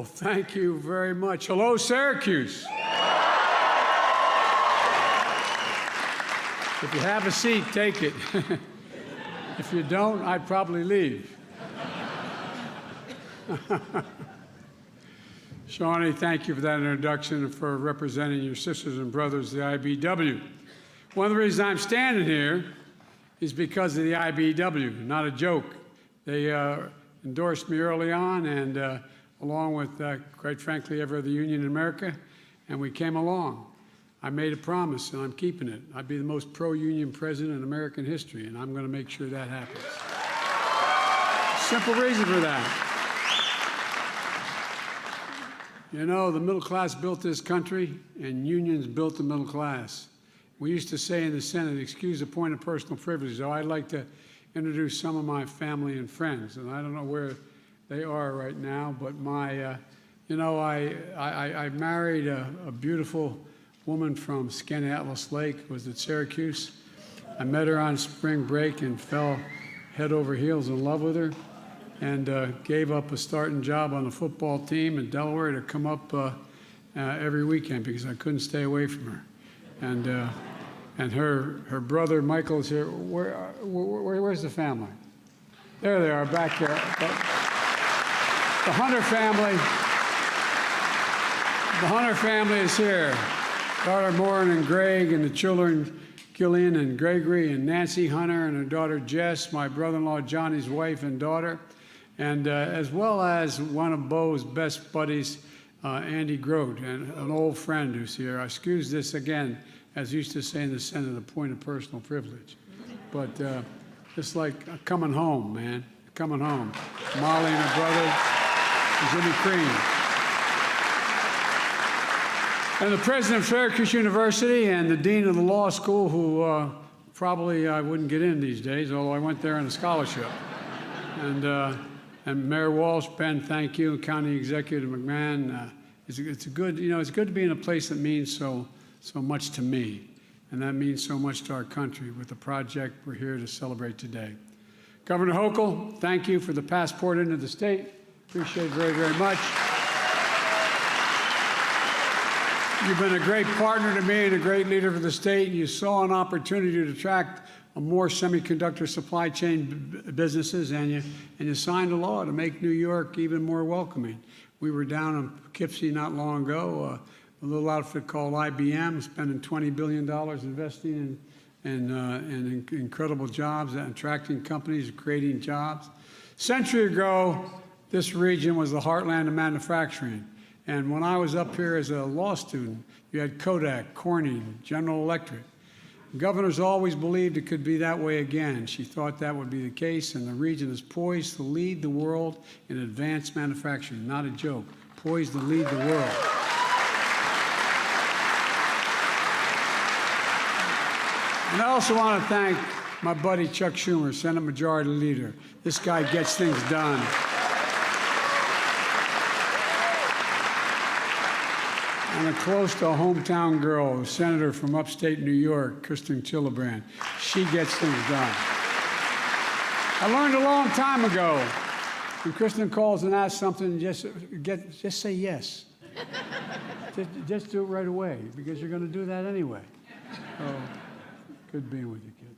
Well, thank you very much. Hello, Syracuse. If you have a seat, take it. If you don't, I'd probably leave. Shawnee, thank you for that introduction and for representing your sisters and brothers, the IBW. One of the reasons I'm standing here is because of the IBW, not a joke. They endorsed me early on, and along with, quite frankly, every other union in America, and we came along. I made a promise, and I'm keeping it. I'd be the most pro-union president in American history, and I'm going to make sure that happens. Simple reason for that. You know, the middle class built this country, and unions built the middle class. We used to say in the Senate, excuse the point of personal privilege, though I'd like to introduce some of my family and friends, and I don't know where they are right now, but my, you know, I married a beautiful woman from Skaneateles Lake, was at Syracuse. I met her on spring break and fell head over heels in love with her, and gave up a starting job on the football team in Delaware to come up every weekend because I couldn't stay away from her. And her brother Michael is here. Where's the family? There they are, back there. The Hunter family is here. Daughter Maureen and Greg, and the children Gillian and Gregory and Nancy Hunter, and her daughter Jess, my brother-in-law Johnny's wife and daughter, and as well as one of Bo's best buddies, Andy Grote, and an old friend who's here. I excuse this again, as used to say in the Senate, a point of personal privilege. But just like coming home, man, coming home. Molly and her brother, Jimmy Crean. And the president of Syracuse University and the dean of the law school, who probably I wouldn't get in these days, although I went there on a scholarship. And Mayor Walsh, Ben, thank you, County Executive McMahon. It's good, you know, it's good to be in a place that means so much to me, and that means so much to our country with the project we're here to celebrate today. Governor Hochul, thank you for the passport into the state. Appreciate it very, very much. You've been a great partner to me and a great leader for the state. You saw an opportunity to attract more semiconductor supply chain businesses, and you signed a law to make New York even more welcoming. We were down in Poughkeepsie not long ago, a little outfit called IBM, spending $20 billion investing in incredible jobs, attracting companies, creating jobs. A century ago, this region was the heartland of manufacturing. And when I was up here as a law student, you had Kodak, Corning, General Electric. Governors always believed it could be that way again. She thought that would be the case, and the region is poised to lead the world in advanced manufacturing. Not a joke. Poised to lead the world. And I also want to thank my buddy Chuck Schumer, Senate Majority Leader. This guy gets things done. And a close to a hometown girl, a senator from upstate New York, Kristen Gillibrand. She gets things done. I learned a long time ago, when Kristen calls and asks something, just say yes. just do it right away, because you're going to do that anyway. So, good being with you, kid.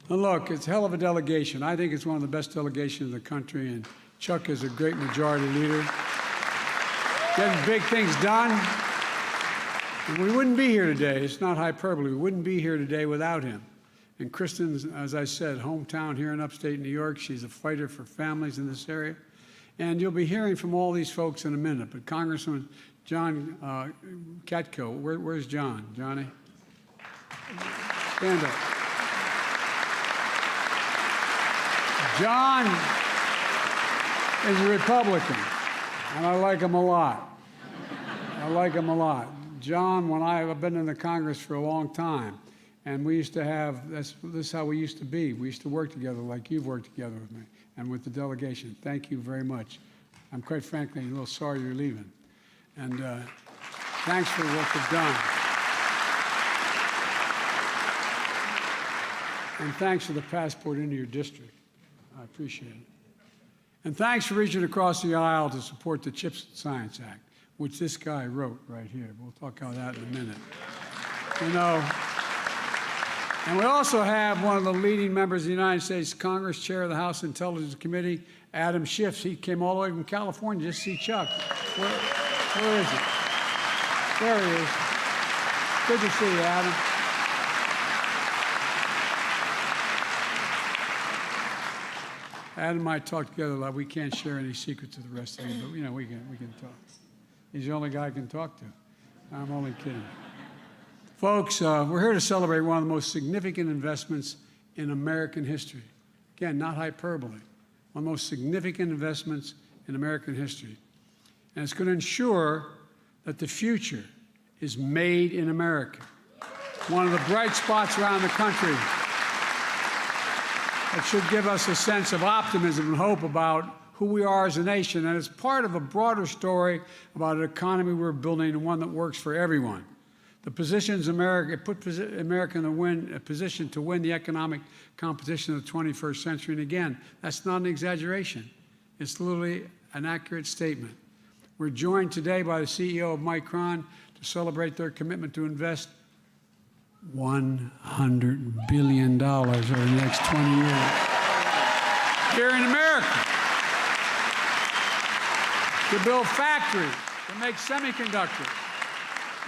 And look, it's a hell of a delegation. I think it's one of the best delegations in the country, and Chuck is a great majority leader. Getting big things done. And we wouldn't be here today. It's not hyperbole. We wouldn't be here today without him. And Kristen's, as I said, hometown here in upstate New York. She's a fighter for families in this area. And you'll be hearing from all these folks in a minute. But Congressman John Katko, where's John? Johnny? Stand up. John is a Republican, and I like him a lot. I like him a lot. John, I've been in the Congress for a long time, and we used to have, this is how we used to be. We used to work together like you've worked together with me and with the delegation. Thank you very much. I'm quite frankly a little sorry you're leaving. And thanks for what you've done. And thanks for the passport into your district. I appreciate it. And thanks for reaching across the aisle to support the CHIPS and Science Act, which this guy wrote right here. We'll talk about that in a minute. You know, and we also have one of the leading members of the United States Congress, chair of the House Intelligence Committee, Adam Schiff. He came all the way from California just to see Chuck. Where is he? There he is. Good to see you, Adam. Adam and I talk together a lot. We can't share any secrets to the rest of you, but you know, we can talk. He's the only guy I can talk to. I'm only kidding. Folks, we're here to celebrate one of the most significant investments in American history. Again, not hyperbole. One of the most significant investments in American history. And it's going to ensure that the future is made in America. One of the bright spots around the country that should give us a sense of optimism and hope about who we are as a nation. And it's part of a broader story about an economy we're building and one that works for everyone. The positions America put America in a position to win the economic competition of the 21st century. And again, that's not an exaggeration. It's literally an accurate statement. We're joined today by the CEO of Micron to celebrate their commitment to invest $100 billion over the next 20 years here in America to build factories, to make semiconductors,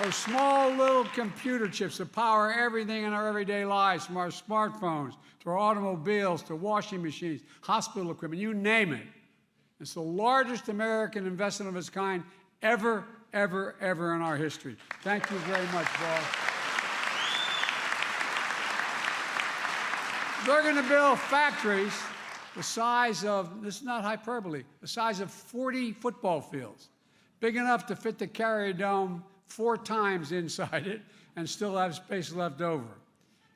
those small little computer chips that power everything in our everyday lives, from our smartphones to our automobiles to washing machines, hospital equipment, you name it. It's the largest American investment of its kind ever in our history. Thank you very much, boss. They're going to build factories the size of, this is not hyperbole, the size of 40 football fields, big enough to fit the Carrier Dome 4 times inside it and still have space left over.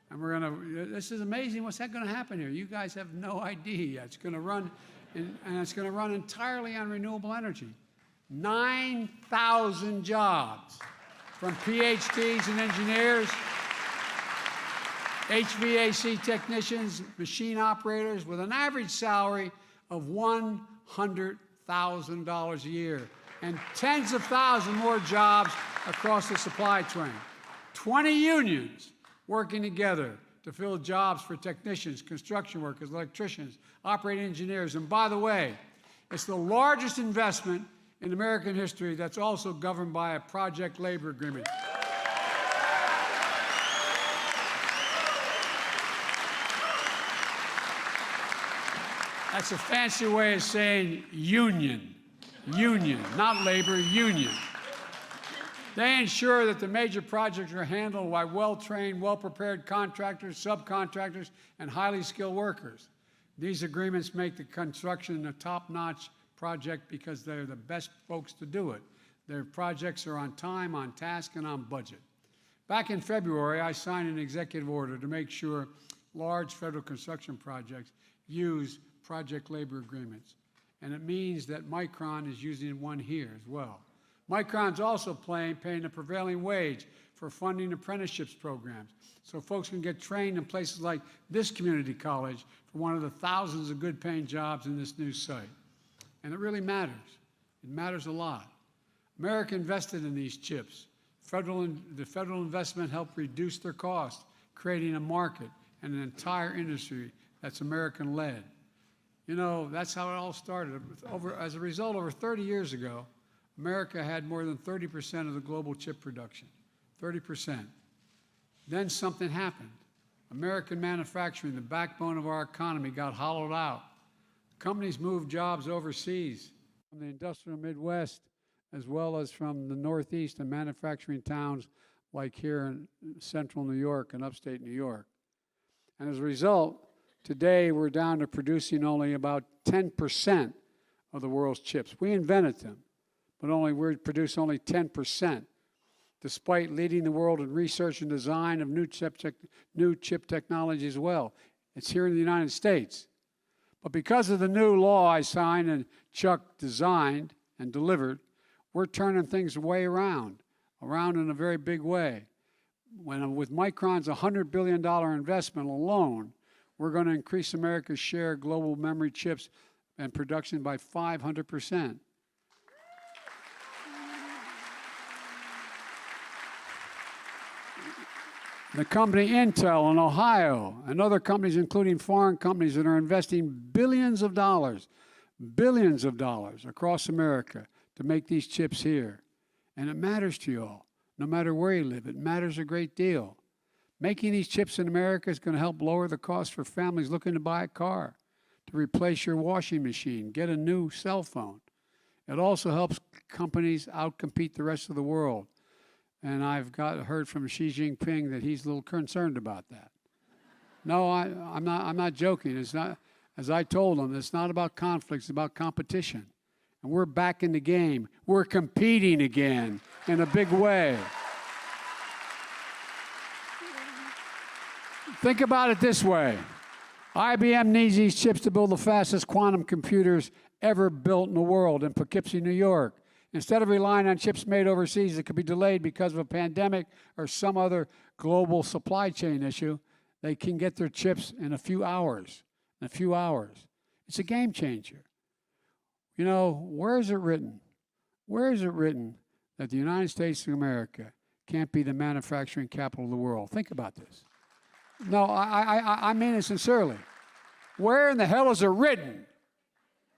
And we're going to, this is amazing. What's that going to happen here? You guys have no idea. It's going to run, and it's going to run entirely on renewable energy. 9,000 jobs, from PhDs and engineers, HVAC technicians, machine operators, with an average salary of $100,000 a year, and tens of thousands more jobs across the supply chain. 20 unions working together to fill jobs for technicians, construction workers, electricians, operating engineers. And by the way, it's the largest investment in American history that's also governed by a project labor agreement. That's a fancy way of saying union. Union, not labor, union. They ensure that the major projects are handled by well-trained, well-prepared contractors, subcontractors, and highly skilled workers. These agreements make the construction a top-notch project because they're the best folks to do it. Their projects are on time, on task, and on budget. Back in February, I signed an executive order to make sure large federal construction projects use project labor agreements. And it means that Micron is using one here as well. Micron's also paying the prevailing wage for funding apprenticeships programs, so folks can get trained in places like this community college for one of the thousands of good-paying jobs in this new site. And it really matters. It matters a lot. America invested in these chips. The federal investment helped reduce their cost, creating a market and an entire industry that's American-led. You know, that's how it all started. As a result, over 30 years ago, America had more than 30% of the global chip production, 30%. Then something happened. American manufacturing, the backbone of our economy, got hollowed out. Companies moved jobs overseas from the industrial Midwest, as well as from the Northeast and manufacturing towns like here in central New York and upstate New York. And as a result, today we're down to producing only about 10% of the world's chips. We invented them, but we produce only 10%, despite leading the world in research and design of new chip technology as well. It's here in the United States. But because of the new law I signed and Chuck designed and delivered, we're turning things way around in a very big way. With Micron's $100 billion investment alone, we're going to increase America's share of global memory chips and production by 500%. The company Intel in Ohio and other companies, including foreign companies, that are investing billions of dollars across America to make these chips here. And it matters to you all, no matter where you live. It matters a great deal. Making these chips in America is going to help lower the cost for families looking to buy a car, to replace your washing machine, get a new cell phone. It also helps companies outcompete the rest of the world. And I've heard from Xi Jinping that he's a little concerned about that. No, I'm not joking. It's not, as I told him, it's not about conflict, it's about competition. And we're back in the game. We're competing again in a big way. Think about it this way. IBM needs these chips to build the fastest quantum computers ever built in the world in Poughkeepsie, New York. Instead of relying on chips made overseas that could be delayed because of a pandemic or some other global supply chain issue, they can get their chips in a few hours. It's a game changer. You know, where is it written? Where is it written that the United States of America can't be the manufacturing capital of the world? Think about this. No, I mean it sincerely. Where in the hell is it written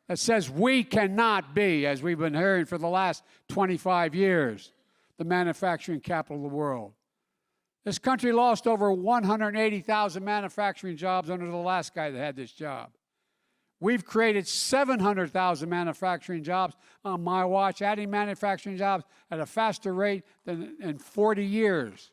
that says we cannot be, as we've been hearing for the last 25 years, the manufacturing capital of the world? This country lost over 180,000 manufacturing jobs under the last guy that had this job. We've created 700,000 manufacturing jobs on my watch, adding manufacturing jobs at a faster rate than in 40 years.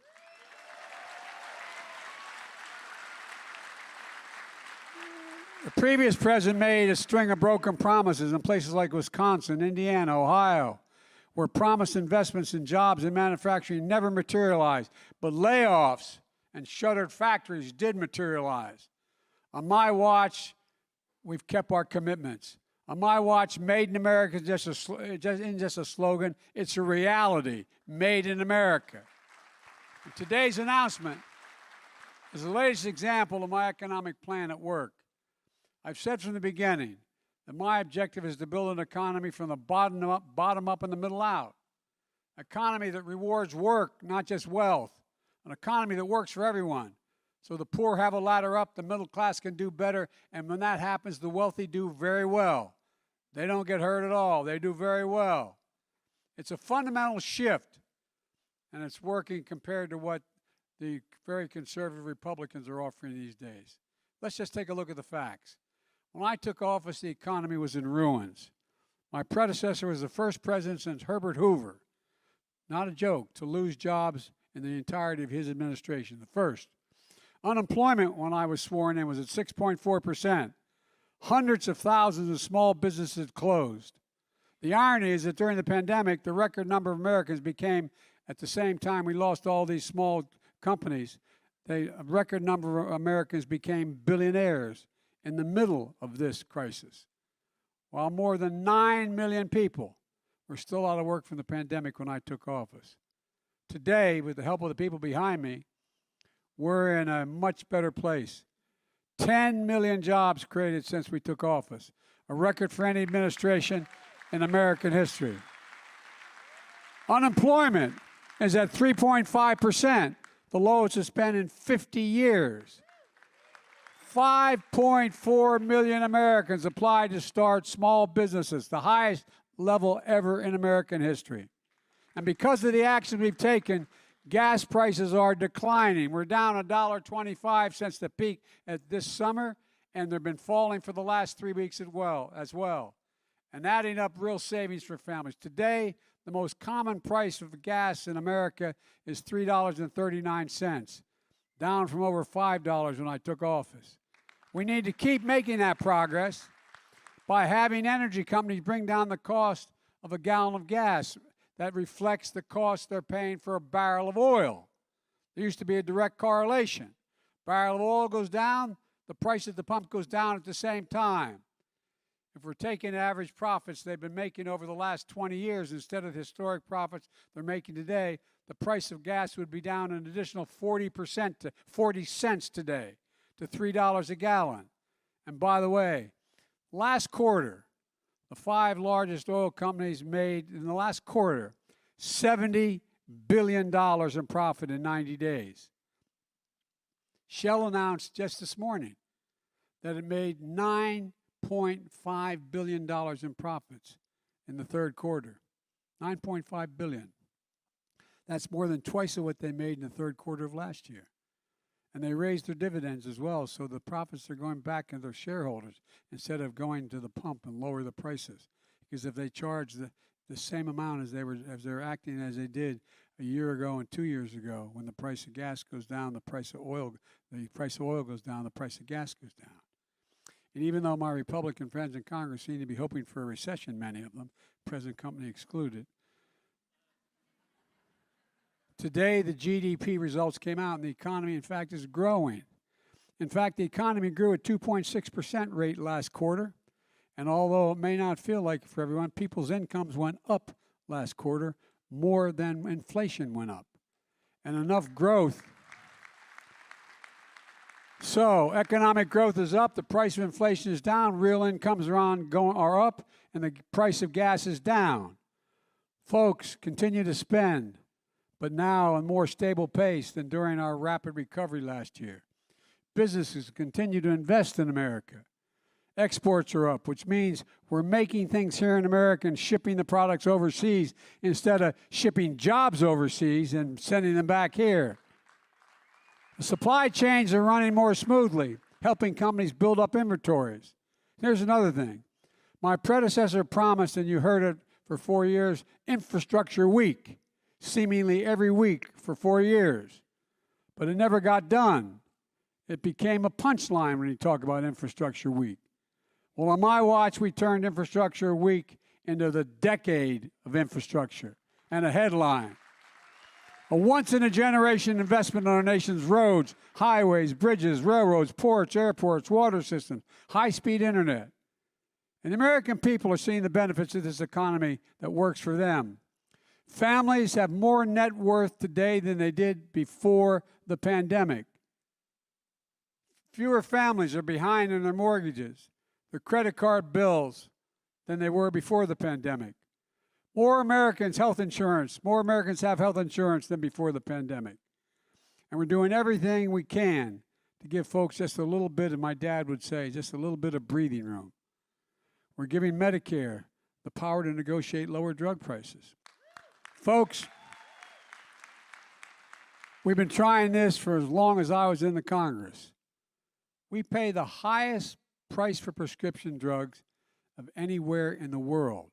The previous president made a string of broken promises in places like Wisconsin, Indiana, Ohio, where promised investments in jobs and manufacturing never materialized, but layoffs and shuttered factories did materialize. On my watch, we've kept our commitments. On my watch, Made in America isn't just a slogan, it's a reality, made in America. And today's announcement is the latest example of my economic plan at work. I've said from the beginning that my objective is to build an economy from the bottom up and the middle out. An economy that rewards work, not just wealth. An economy that works for everyone. So the poor have a ladder up, the middle class can do better, and when that happens, the wealthy do very well. They don't get hurt at all. They do very well. It's a fundamental shift, and it's working compared to what the very conservative Republicans are offering these days. Let's just take a look at the facts. When I took office, the economy was in ruins. My predecessor was the first president since Herbert Hoover, not a joke, to lose jobs in the entirety of his administration, the first. Unemployment, when I was sworn in, was at 6.4%. Hundreds of thousands of small businesses closed. The irony is that during the pandemic, the record number of Americans became, at the same time we lost all these small companies, a record number of Americans became billionaires in the middle of this crisis, while more than 9 million people were still out of work from the pandemic when I took office. Today, with the help of the people behind me, we're in a much better place. 10 million jobs created since we took office, a record for any administration in American history. Unemployment is at 3.5%, the lowest it's been in 50 years. 5.4 million Americans applied to start small businesses, the highest level ever in American history. And because of the action we've taken, gas prices are declining. We're down $1.25 since the peak at this summer, and they've been falling for the last 3 weeks as well, and adding up real savings for families. Today, the most common price of gas in America is $3.39, down from over $5 when I took office. We need to keep making that progress by having energy companies bring down the cost of a gallon of gas. That reflects the cost they're paying for a barrel of oil. There used to be a direct correlation. Barrel of oil goes down, the price at the pump goes down at the same time. If we're taking average profits they've been making over the last 20 years instead of the historic profits they're making today, the price of gas would be down an additional 40% to 40 cents today to $3 a gallon. And by the way, Last quarter, the 5 largest oil companies made, in the last quarter, $70 billion in profit in 90 days. Shell announced just this morning that it made $9.5 billion in profits in the third quarter. $9.5 billion. That's more than twice of what they made in the third quarter of last year. And they raised their dividends as well, so the profits are going back to their shareholders instead of going to the pump and lower the prices. Because if they charge the same amount as they're acting as they did a year ago and 2 years ago, when the price of gas goes down, the price of oil goes down, the price of gas goes down. And even though my Republican friends in Congress seem to be hoping for a recession, many of them, present company excluded, today the GDP results came out and the economy, in fact, is growing. In fact, the economy grew at 2.6% rate last quarter. And although it may not feel like it for everyone, people's incomes went up last quarter more than inflation went up. And enough growth. So economic growth is up, the price of inflation is down, real incomes are up, and the price of gas is down. Folks continue to spend, but now at a more stable pace than during our rapid recovery last year. Businesses continue to invest in America. Exports are up, which means we're making things here in America and shipping the products overseas instead of shipping jobs overseas and sending them back here. The supply chains are running more smoothly, helping companies build up inventories. Here's another thing. My predecessor promised, and you heard it for 4 years, Infrastructure Week, seemingly every week for 4 years. But it never got done. It became a punchline when you talk about Infrastructure Week. Well, on my watch, we turned Infrastructure Week into the decade of infrastructure and a headline. A once-in-a-generation investment on our nation's roads, highways, bridges, railroads, ports, airports, water systems, high-speed internet. And the American people are seeing the benefits of this economy that works for them. Families have more net worth today than they did before the pandemic. Fewer families are behind on their mortgages, their credit card bills, than they were before the pandemic. More Americans have health insurance than before the pandemic. And we're doing everything we can to give folks just a little bit, and my dad would say, just a little bit of breathing room. We're giving Medicare the power to negotiate lower drug prices. Folks, we've been trying this for as long as I was in the Congress. We pay the highest price for prescription drugs of anywhere in the world.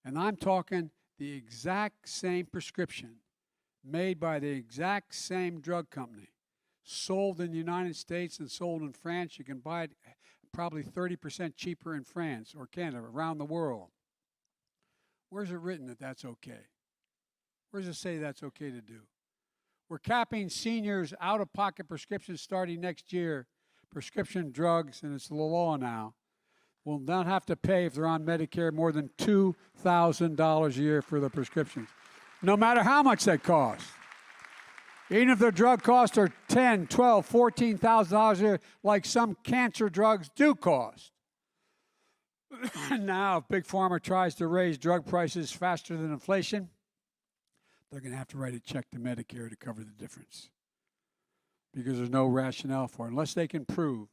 And I'm talking the exact same prescription made by the exact same drug company, sold in the United States and sold in France. You can buy it probably 30% cheaper in France or Canada, around the world. Where's it written that that's okay? Where does it say that's okay to do? We're capping seniors' out-of-pocket prescriptions starting next year. Prescription drugs, and it's the law now, will not have to pay if they're on Medicare more than $2,000 a year for the prescriptions, no matter how much they cost. Even if their drug costs are $10,000, $12,000, $14,000 a year, like some cancer drugs do cost. Now, if Big Pharma tries to raise drug prices faster than inflation, they're going to have to write a check to Medicare to cover the difference, because there's no rationale for it. Unless they can prove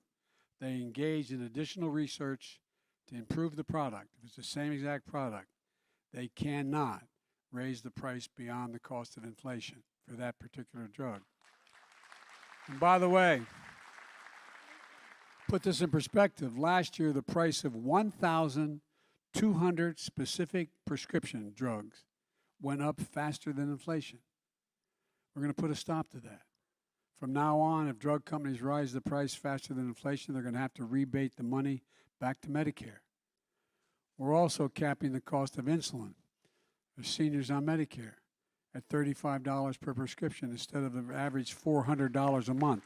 they engage in additional research to improve the product, if it's the same exact product, they cannot raise the price beyond the cost of inflation for that particular drug. And by the way, put this in perspective, last year the price of 1,200 specific prescription drugs went up faster than inflation. We're going to put a stop to that. From now on, if drug companies rise the price faster than inflation, they're going to have to rebate the money back to Medicare. We're also capping the cost of insulin for seniors on Medicare at $35 per prescription instead of the average $400 a month,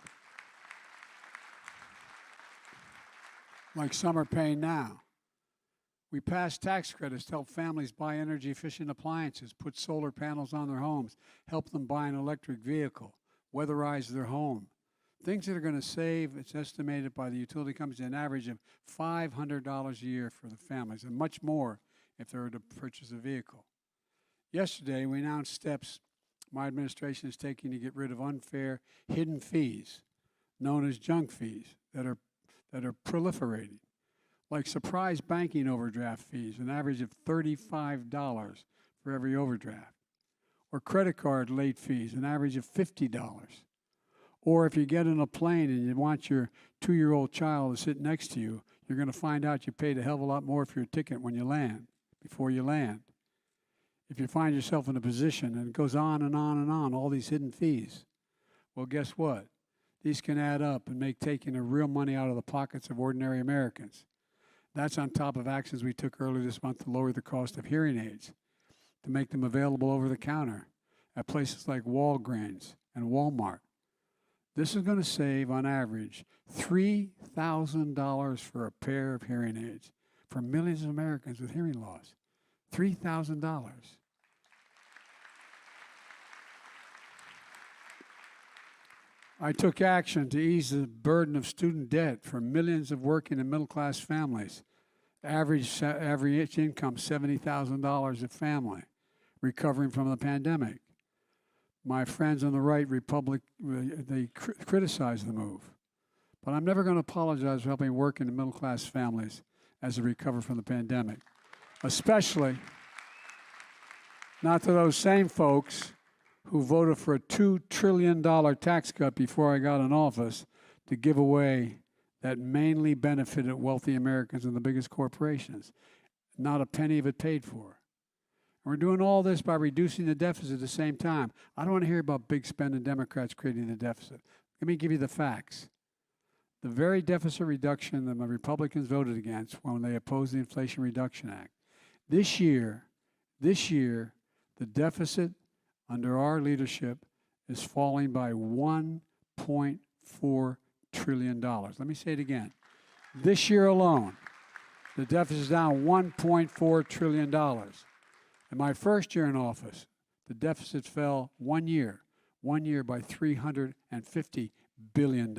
like some are paying now. We passed tax credits to help families buy energy-efficient appliances, put solar panels on their homes, help them buy an electric vehicle, weatherize their home, Things that are going to save, it's estimated by the utility companies, an average of $500 a year for the families, and much more if they were to purchase a vehicle. Yesterday, we announced steps my administration is taking to get rid of unfair hidden fees, known as junk fees, that are proliferating, like surprise banking overdraft fees, an average of $35 for every overdraft, or credit card late fees, an average of $50. Or if you get on a plane and you want your 2-year-old child to sit next to you, you're going to find out you paid a hell of a lot more for your ticket when you land, before you land. If you find yourself in a position, and it goes on and on and on, all these hidden fees, well, guess what? These can add up and make taking the real money out of the pockets of ordinary Americans. That's on top of actions we took earlier this month to lower the cost of hearing aids, to make them available over the counter at places like Walgreens and Walmart. This is going to save, on average, $3,000 for a pair of hearing aids for millions of Americans with hearing loss. $3,000. I took action to ease the burden of student debt for millions of working and middle-class families. Average income, $70,000 a family, recovering from the pandemic. My friends on the right, they criticize the move. But I'm never going to apologize for helping working and middle-class families as they recover from the pandemic. Especially not to those same folks who voted for a $2 trillion tax cut before I got in office to give away that mainly benefited wealthy Americans and the biggest corporations. Not a penny of it paid for. And we're doing all this by reducing the deficit at the same time. I don't want to hear about big spending Democrats creating the deficit. Let me give you the facts. The very deficit reduction that the Republicans voted against when they opposed the Inflation Reduction Act. This year, the deficit under our leadership is falling by $1.4 trillion. Let me say it again. This year alone, the deficit is down $1.4 trillion. In my first year in office, the deficit fell one year by $350 billion.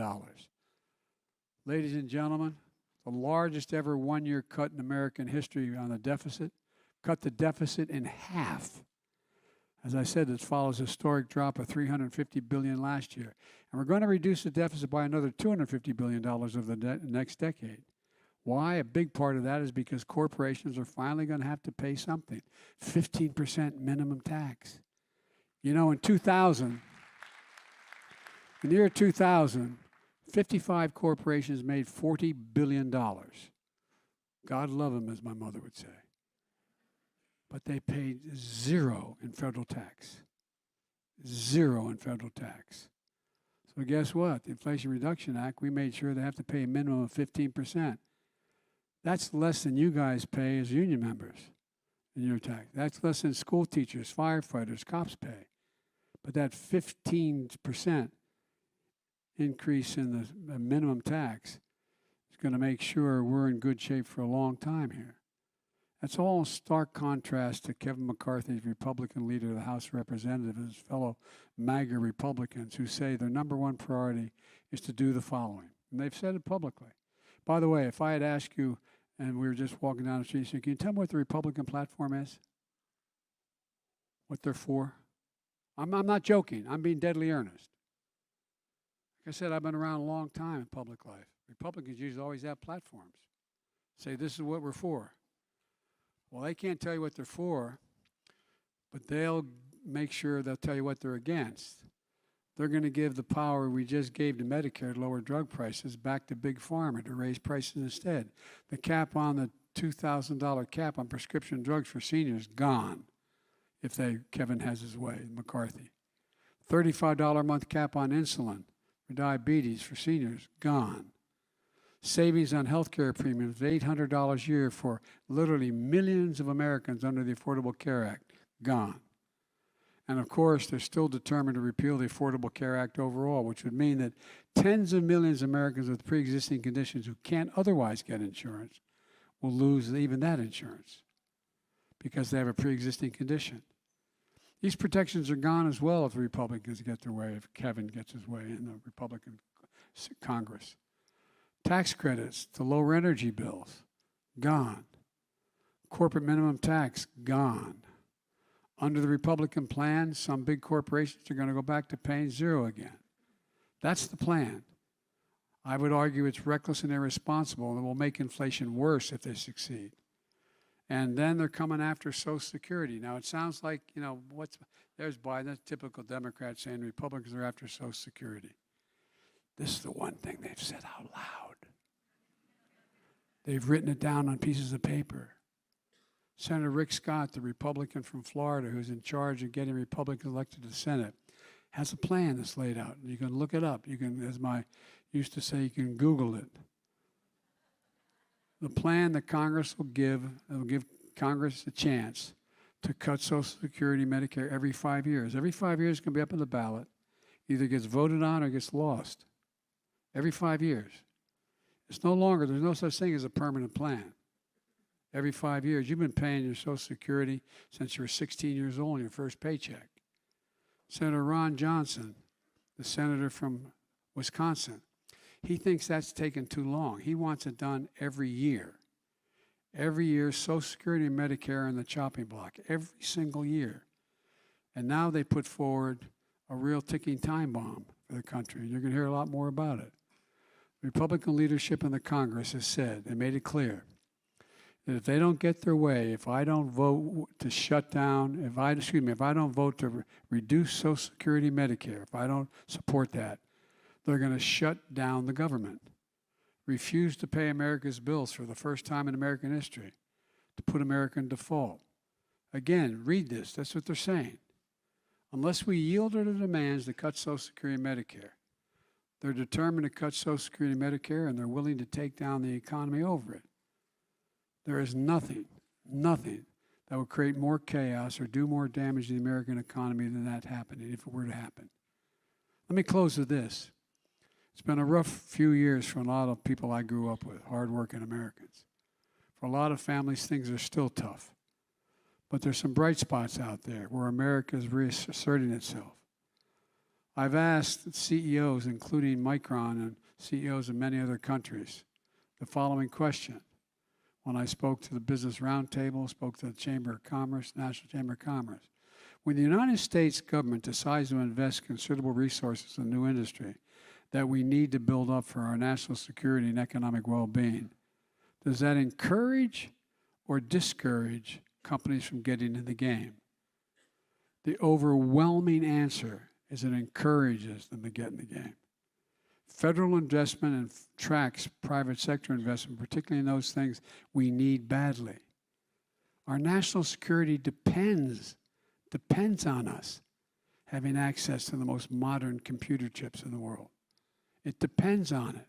Ladies and gentlemen, the largest ever one-year cut in American history on the deficit, cut the deficit in half. As I said, this follows a historic drop of $350 billion last year. And we're going to reduce the deficit by another $250 billion over the next decade. Why? A big part of that is because corporations are finally going to have to pay something. 15% minimum tax. You know, in the year 2000, 55 corporations made $40 billion. God love them, as my mother would say. But they paid zero in federal tax. Zero in federal tax. So guess what? The Inflation Reduction Act, we made sure they have to pay a minimum of 15%. That's less than you guys pay as union members in your tax. That's less than school teachers, firefighters, cops pay. But that 15% increase in the minimum tax is going to make sure we're in good shape for a long time here. That's all in stark contrast to Kevin McCarthy, Republican leader of the House of Representatives, and his fellow MAGA Republicans who say their number one priority is to do the following. And they've said it publicly. By the way, if I had asked you, and we were just walking down the street, saying, can you tell me what the Republican platform is? What they're for? I'm not joking. I'm being deadly earnest. Like I said, I've been around a long time in public life. Republicans usually always have platforms. Say, this is what we're for. Well, they can't tell you what they're for, but they'll make sure they'll tell you what they're against. They're going to give the power we just gave to Medicare to lower drug prices back to Big Pharma to raise prices instead. The cap on the $2,000 cap on prescription drugs for seniors, gone, if Kevin has his way, McCarthy. $35 a month cap on insulin for diabetes for seniors, gone. Savings on health care premiums, $800 a year for literally millions of Americans under the Affordable Care Act, gone. And of course, they're still determined to repeal the Affordable Care Act overall, which would mean that tens of millions of Americans with pre-existing conditions who can't otherwise get insurance will lose even that insurance because they have a pre-existing condition. These protections are gone as well if the Republicans get their way, if Kevin gets his way and the Republican Congress. Tax credits to lower energy bills, gone. Corporate minimum tax, gone. Under the Republican plan, some big corporations are going to go back to paying zero again. That's the plan. I would argue it's reckless and irresponsible and will make inflation worse if they succeed. And then they're coming after Social Security. Now, it sounds like, there's Biden, that's typical Democrat saying Republicans are after Social Security. This is the one thing they've said out loud. They've written it down on pieces of paper. Senator Rick Scott, the Republican from Florida, who's in charge of getting Republicans elected to the Senate, has a plan that's laid out. You can look it up. You can, as my used to say, you can Google it. The plan that Congress will give Congress a chance to cut Social Security, Medicare every 5 years. Every 5 years it's going to be up on the ballot. Either gets voted on or gets lost. Every 5 years. It's no longer, there's no such thing as a permanent plan. Every 5 years, you've been paying your Social Security since you were 16 years old on your first paycheck. Senator Ron Johnson, the senator from Wisconsin, he thinks that's taken too long. He wants it done every year. Every year, Social Security and Medicare in the chopping block, every single year. And now they put forward a real ticking time bomb for the country. And you're going to hear a lot more about it. Republican leadership in the Congress has said, they made it clear, that if they don't get their way, if I don't vote to shut down, if I don't vote to reduce Social Security and Medicare, if I don't support that, they're going to shut down the government, refuse to pay America's bills for the first time in American history, to put America in default. Again, read this. That's what they're saying. Unless we yield to the demands to cut Social Security and Medicare, they're determined to cut Social Security and Medicare, and they're willing to take down the economy over it. There is nothing that would create more chaos or do more damage to the American economy than that happening, if it were to happen. Let me close with this. It's been a rough few years for a lot of people I grew up with, hardworking Americans. For a lot of families, things are still tough. But there's some bright spots out there where America is reasserting itself. I've asked CEOs, including Micron and CEOs of many other countries, the following question. When I spoke to the Business Roundtable, spoke to the Chamber of Commerce, National Chamber of Commerce. When the United States government decides to invest considerable resources in a new industry that we need to build up for our national security and economic well-being, does that encourage or discourage companies from getting in the game? The overwhelming answer is it encourages them to get in the game. Federal investment attracts private sector investment, particularly in those things we need badly. Our national security depends on us having access to the most modern computer chips in the world. It depends on it.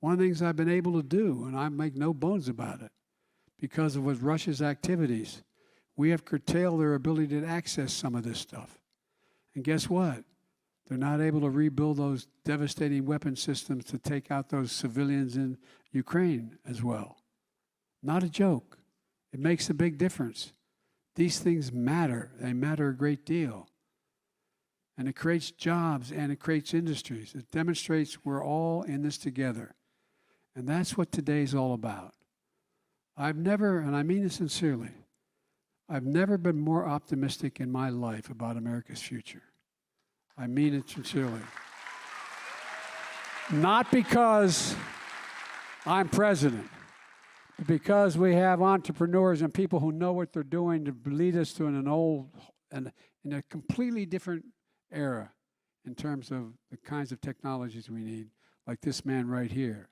One of the things I've been able to do, and I make no bones about it, because of with Russia's activities, we have curtailed their ability to access some of this stuff. And guess what? They're not able to rebuild those devastating weapon systems to take out those civilians in Ukraine as well. Not a joke. It makes a big difference. These things matter. They matter a great deal. And it creates jobs and it creates industries. It demonstrates we're all in this together. And that's what today's all about. I've never, and I mean this sincerely, I've never been more optimistic in my life about America's future. I mean it sincerely. Not because I'm president, but because we have entrepreneurs and people who know what they're doing to lead us to in a completely different era in terms of the kinds of technologies we need, like this man right here.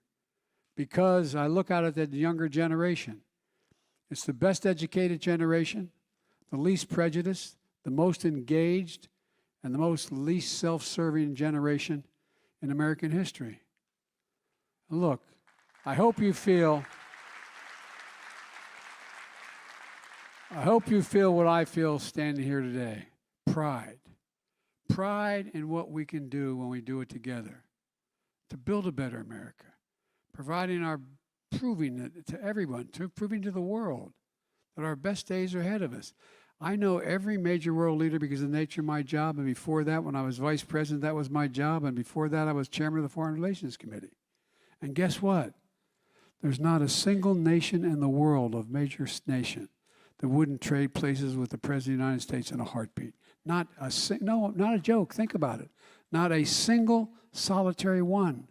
Because I look out at the younger generation. It's the best educated generation, the least prejudiced, the most engaged, and the most least self-serving generation in American history. And look, I hope you feel what I feel standing here today. Pride. Pride in what we can do when we do it together to build a better America. Proving it to everyone, proving to the world that our best days are ahead of us. I know every major world leader because of the nature of my job, and before that, when I was vice president, that was my job, and before that, I was chairman of the Foreign Relations Committee. And guess what? There's not a single nation in the world, of major nation, that wouldn't trade places with the President of the United States in a heartbeat. Not a joke. Think about it. Not a single solitary one.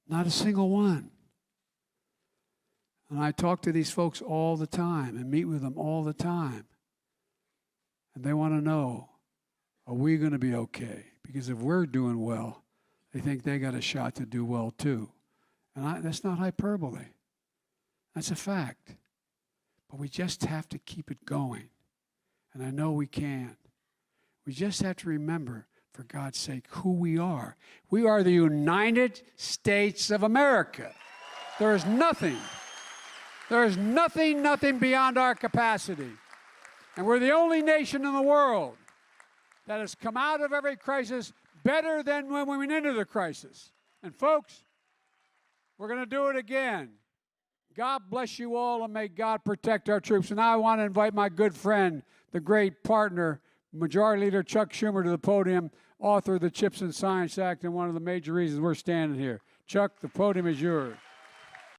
Not a single one. And I talk to these folks all the time and meet with them all the time. And they want to know, are we going to be okay? Because if we're doing well, they think they got a shot to do well too. And that's not hyperbole. That's a fact. But we just have to keep it going. And I know we can. We just have to remember, for God's sake, who we are. We are the United States of America. There is nothing beyond our capacity. And we're the only nation in the world that has come out of every crisis better than when we went into the crisis. And folks, we're going to do it again. God bless you all, and may God protect our troops. And I want to invite my good friend, the great partner, Majority Leader Chuck Schumer, to the podium, author of the CHIPS and Science Act, and one of the major reasons we're standing here. Chuck, the podium is yours.